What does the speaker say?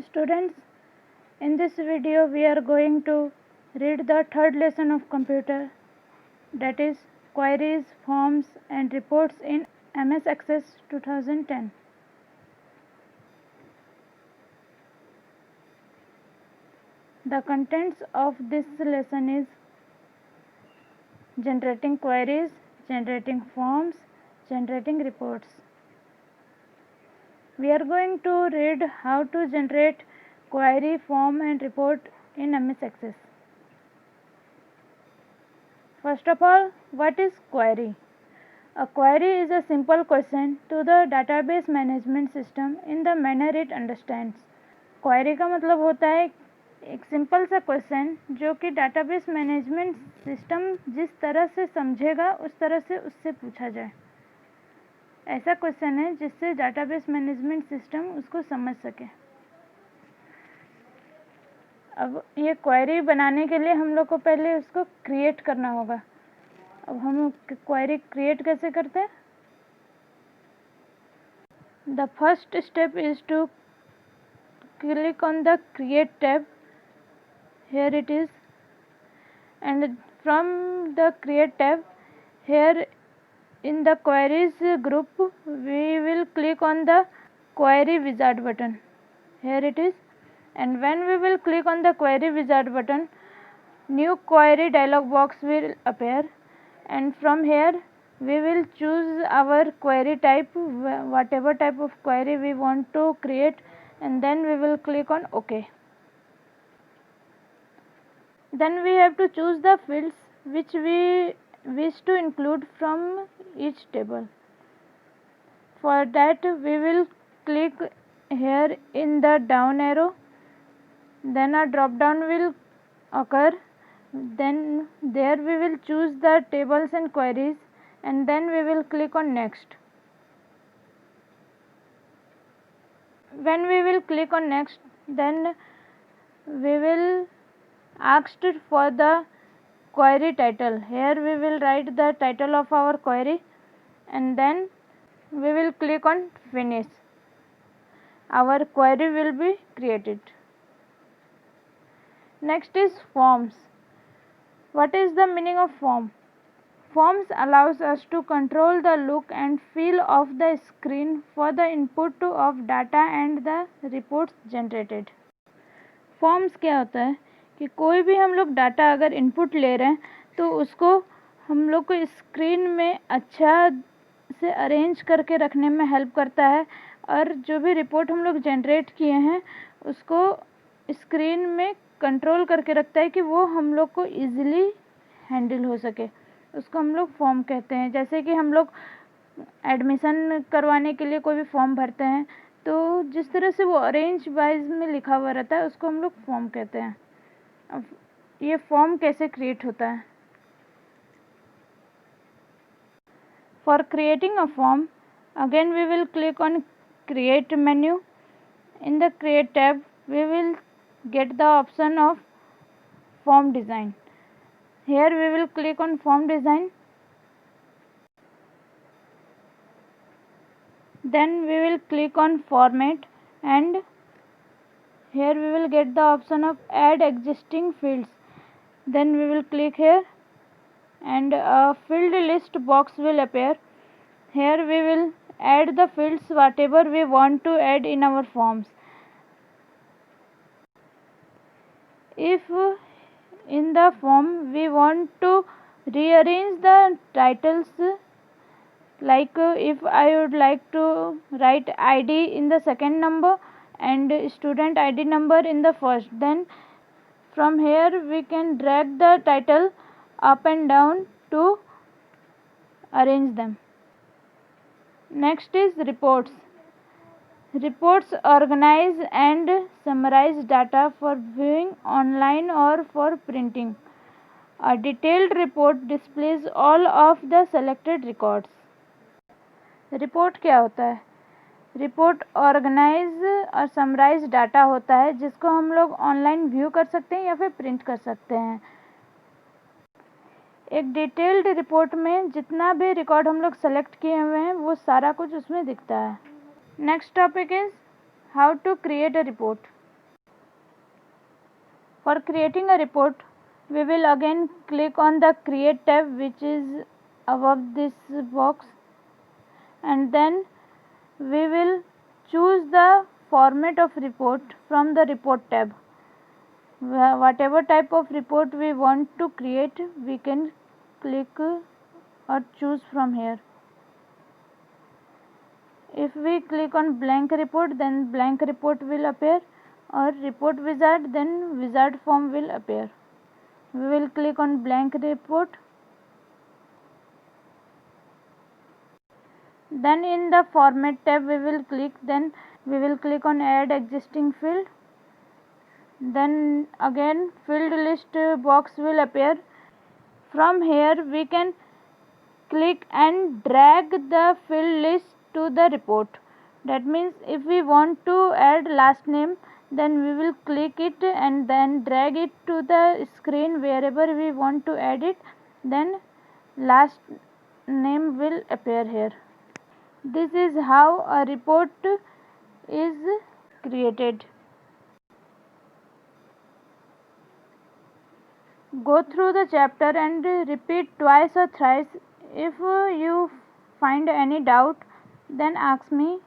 Students, in this video we are going to read the third lesson of computer, that is queries, forms and reports in MS Access 2010. The contents of this lesson is generating queries, generating forms, generating reports. We are going to read how to generate query, form and report in MS Access. First of all, what is query? A query is a simple question to the database management system in the manner it understands. Query का मतलब होता है एक simple सा question जो कि database management system जिस तरह से समझेगा उस तरह से उससे पूछा जाए। ऐसा क्वेश्चन है जिससे डाटाबेस मैनेजमेंट सिस्टम उसको समझ सके। अब ये क्वेरी बनाने के लिए हम लोग को पहले उसको क्रिएट करना होगा। अब हम क्वेरी क्रिएट कैसे करते हैं? The first step is to click on the create tab. Here it is, and from the create tab, here in the queries group we will click on the query wizard button. Here it is, and when we will click on the query wizard button, new query dialog box will appear, and from here we will choose our query type, whatever type of query we want to create, and then we will click on OK. Then we have to choose the fields which we wish to include from each table. For that we will click here in the down arrow, then a drop down will occur, then there we will choose the tables and queries, and then we will click on next. When we will click on next, then we will asked for the query title. Here we will write the title of our query, and then we will click on finish. Our query will be created. Next is forms. What is the meaning of form? Forms allows us to control the look and feel of the screen for the input of data and the reports generated. Forms क्या होता है कि कोई भी हम लोग data अगर input ले रहे हैं तो उसको हम लोग को स्क्रीन में अच्छा से अरेंज करके रखने में हेल्प करता है, और जो भी रिपोर्ट हम लोग जनरेट किए हैं उसको स्क्रीन में कंट्रोल करके रखता है कि वो हम लोग को ईजिली हैंडल हो सके। उसको हम लोग फॉर्म कहते हैं। जैसे कि हम लोग एडमिशन करवाने के लिए कोई भी फॉर्म भरते हैं तो जिस तरह से वो अरेंज वाइज में लिखा हुआ रहता है उसको हम लोग फॉर्म कहते हैं। अब ये फॉर्म कैसे क्रिएट होता है? For creating a form, again we will click on create menu. In the create tab we will get the option of form design. Here we will click on form design, then we will click on format, and here we will get the option of add existing fields. Then we will click here, and a field list box will appear. Here we will add the fields whatever we want to add in our forms. If in the form we want to rearrange the titles, like if I would like to write ID in the second number and student ID number in the first, then from here we can drag the title up and down to arrange them. Next is reports. Reports organize and summarize data for viewing online or for printing. A detailed report displays all of the selected records. Report क्या होता है? Report organise और summarise data होता है जिसको हम लोग online view कर सकते हैं या फिर प्रिंट कर सकते हैं। एक डिटेल्ड रिपोर्ट में जितना भी रिकॉर्ड हम लोग सेलेक्ट किए हुए हैं वो सारा कुछ उसमें दिखता है। Next topic is how to create a report. For creating a report, we will again click on the Create tab, which is above this box, and then we will choose the format of report from the Report tab. Whatever type of report we want to create, we can click or choose from here. If we click on blank report, then blank report will appear, or report wizard, then wizard form will appear. We will click on blank report. Then in the format tab we will click on add existing field. Then again field list box will appear. From here we can click and drag the field list to the report. That means if we want to add last name, then we will click it and then drag it to the screen wherever we want to add it, then last name will appear here. This is how a report is created. Go through the chapter and repeat twice or thrice. If you find any doubt, then ask me.